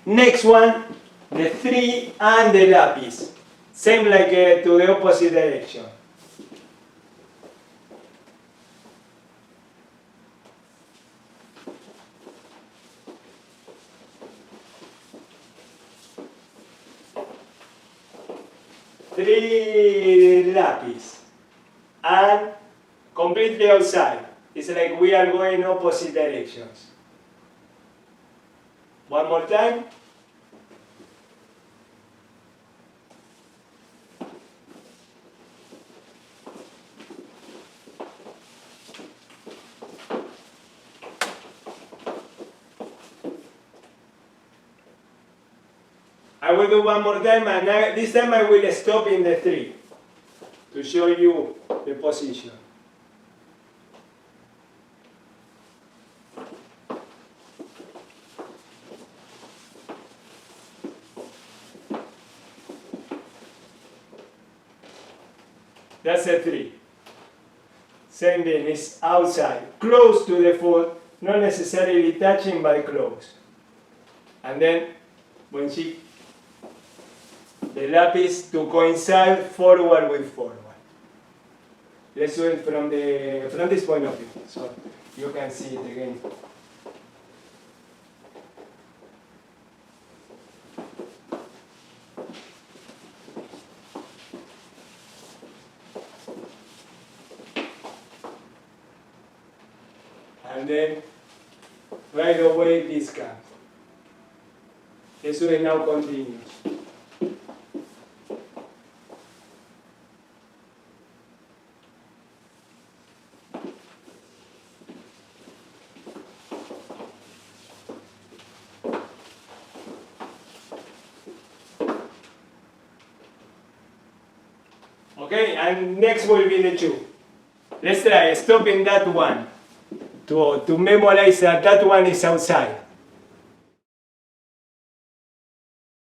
Next one, the 3 and the lapis. Same like to the opposite direction. Three lapis and completely outside. It's like we are going opposite directions. One more time. I will do one more time, and this time I will stop in the 3 to show you the position. That's a 3. Same thing, it's outside, close to the foot, not necessarily touching, but close. And then when she the lapis to coincide forward with forward. Let's do it from this point of view, so you can see it again. And then right away this comes. This way now continues. Okay, and next will be the 2. Let's try stopping that one to memorize that that one is outside.